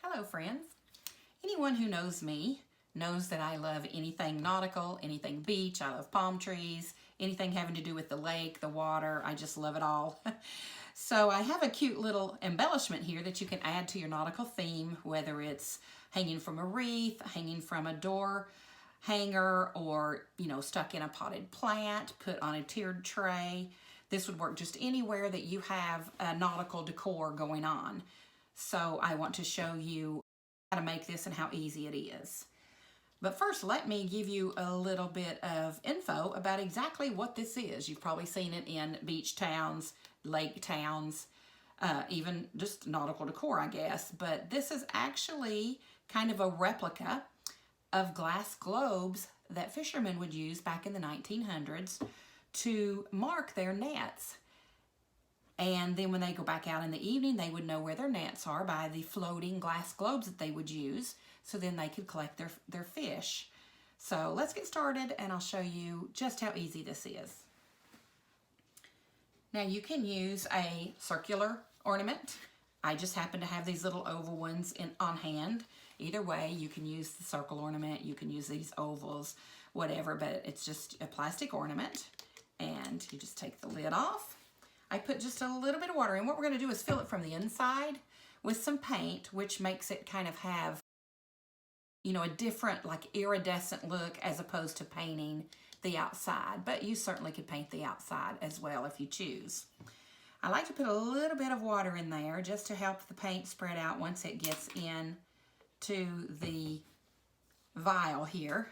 Hello friends. Anyone who knows me knows that I love anything nautical, anything beach. I love palm trees, anything having to do with the lake, the water. I just love it all. So I have a cute little embellishment here that you can add to your nautical theme, whether it's hanging from a wreath, hanging from a door hanger, or stuck in a potted plant, put on a tiered tray. This would work just anywhere that you have a nautical decor going on. So I want to show you how to make this and how easy it is. But first, let me give you a little bit of info about exactly what this is. You've probably seen it in beach towns, lake towns, even just nautical decor, I guess. But this is actually kind of a replica of glass globes that fishermen would use back in the 1900s to mark their nets. And then when they go back out in the evening, they would know where their nets are by the floating glass globes that they would use. So then they could collect their fish. So let's get started and I'll show you just how easy this is. Now you can use a circular ornament. I just happen to have these little oval ones on hand. Either way, you can use the circle ornament, you can use these ovals, whatever, but it's just a plastic ornament. And you just take the lid off. I put just a little bit of water in. What we're going to do is fill it from the inside with some paint, which makes it kind of have, a different, like, iridescent look as opposed to painting the outside. But you certainly could paint the outside as well if you choose. I like to put a little bit of water in there just to help the paint spread out once it gets in to the vial here.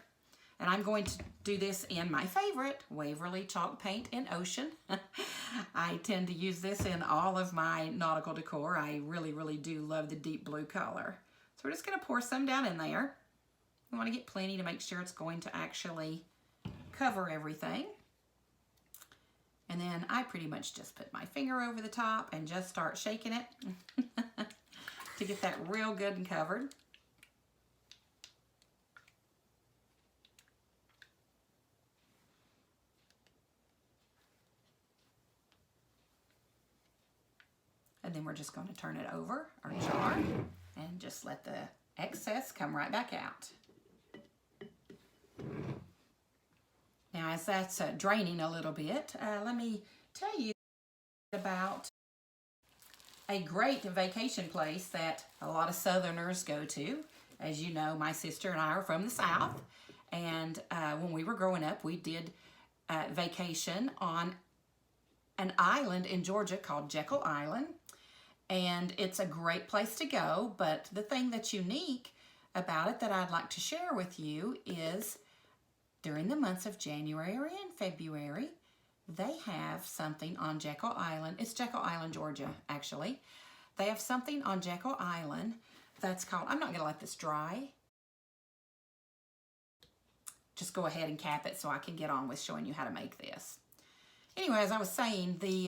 And I'm going to do this in my favorite, Waverly Chalk Paint in Ocean. I tend to use this in all of my nautical decor. I really, really do love the deep blue color. So we're just going to pour some down in there. We want to get plenty to make sure it's going to actually cover everything. And then I pretty much just put my finger over the top and just start shaking it to get that real good and covered. And then we're just going to turn it over our jar and just let the excess come right back out. Now as that's draining a little bit, let me tell you about a great vacation place that a lot of Southerners go to. As you know, my sister and I are from the South, and when we were growing up, we did vacation on an island in Georgia called Jekyll Island. And it's a great place to go, but the thing that's unique about it that I'd like to share with you is during the months of January and February, they have something on Jekyll Island. It's Jekyll Island, Georgia, actually. They have something on Jekyll Island that's called, I'm not going to let this dry. Just go ahead and cap it so I can get on with showing you how to make this. Anyway, as I was saying, the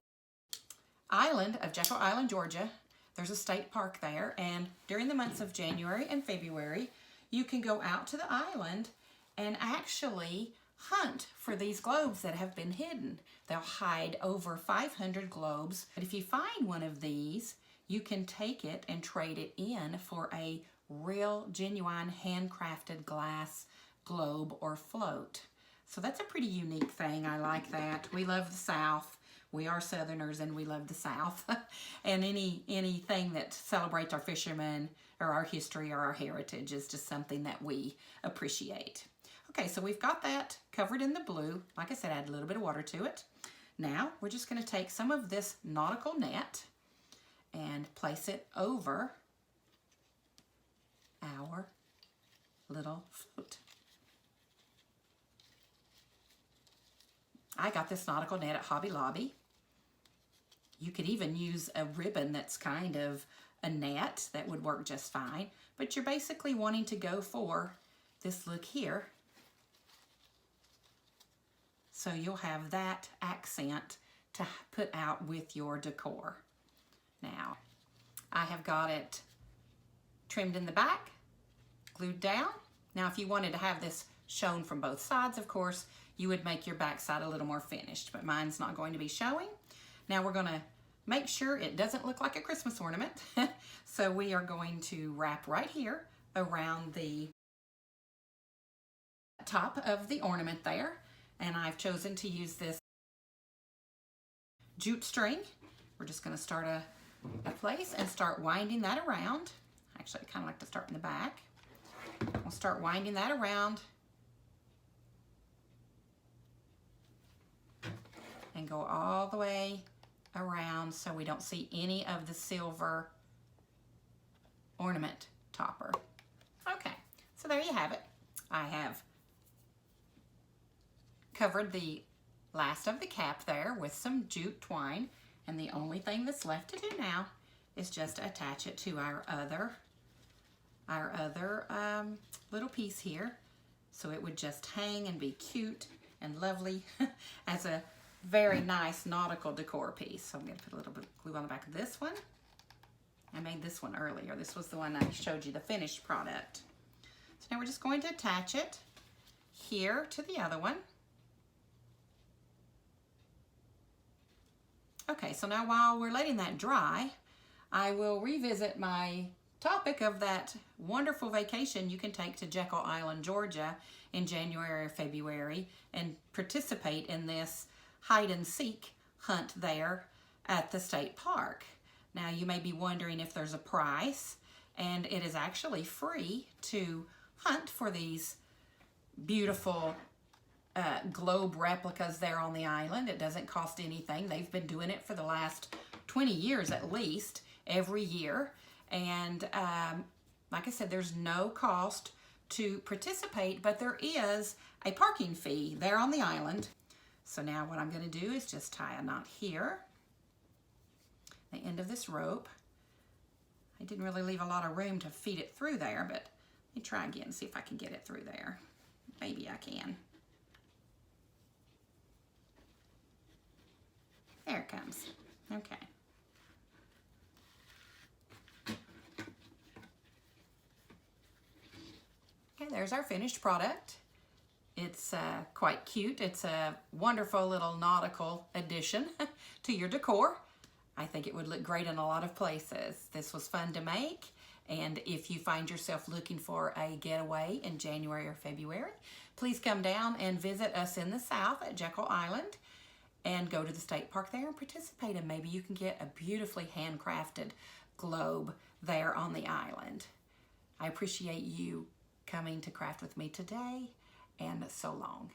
island of Jekyll Island, Georgia, there's a state park there, and during the months of January and February, you can go out to the island and actually hunt for these globes that have been hidden. They'll hide over 500 globes, but if you find one of these, you can take it and trade it in for a real, genuine, handcrafted glass globe or float. So that's a pretty unique thing. I like that. We love the South. We are Southerners and we love the South. And anything that celebrates our fishermen or our history or our heritage is just something that we appreciate. Okay, so we've got that covered in the blue. Like I said, add a little bit of water to it. Now we're just going to take some of this nautical net and place it over our little float. I got this nautical net at Hobby Lobby. You could even use a ribbon that's kind of a net that would work just fine, but you're basically wanting to go for this look here. So you'll have that accent to put out with your decor. Now, I have got it trimmed in the back, glued down. Now, if you wanted to have this shown from both sides, of course, you would make your back side a little more finished, but mine's not going to be showing. Now we're going to make sure it doesn't look like a Christmas ornament. So we are going to wrap right here around the top of the ornament there. And I've chosen to use this jute string. We're just going to start a place and start winding that around. Actually, I kind of like to start in the back. We'll start winding that around and go all the way around so we don't see any of the silver ornament topper. Okay, so there you have it. I have covered the last of the cap there with some jute twine, and the only thing that's left to do now is just attach it to our other little piece here, so it would just hang and be cute and lovely as a very nice nautical decor piece. So I'm going to put a little bit of glue on the back of this one. I made this one earlier. This was the one I showed you the finished product. So now we're just going to attach it here to the other one. Okay, so now while we're letting that dry, I will revisit my topic of that wonderful vacation you can take to Jekyll Island, Georgia in January or February and participate in this hide and seek hunt there at the state park. Now you may be wondering if there's a price, and it is actually free to hunt for these beautiful globe replicas there on the island. It doesn't cost anything. They've been doing it for the last 20 years at least, every year. And like I said, there's no cost to participate, but there is a parking fee there on the island. So now what I'm going to do is just tie a knot here, the end of this rope. I didn't really leave a lot of room to feed it through there, but let me try again and see if I can get it through there. Maybe I can. There it comes. Okay. Okay, there's our finished product. It's quite cute. It's a wonderful little nautical addition to your decor. I think it would look great in a lot of places. This was fun to make, and if you find yourself looking for a getaway in January or February, please come down and visit us in the South at Jekyll Island and go to the state park there and participate, and maybe you can get a beautifully handcrafted globe there on the island. I appreciate you coming to craft with me today, and so long.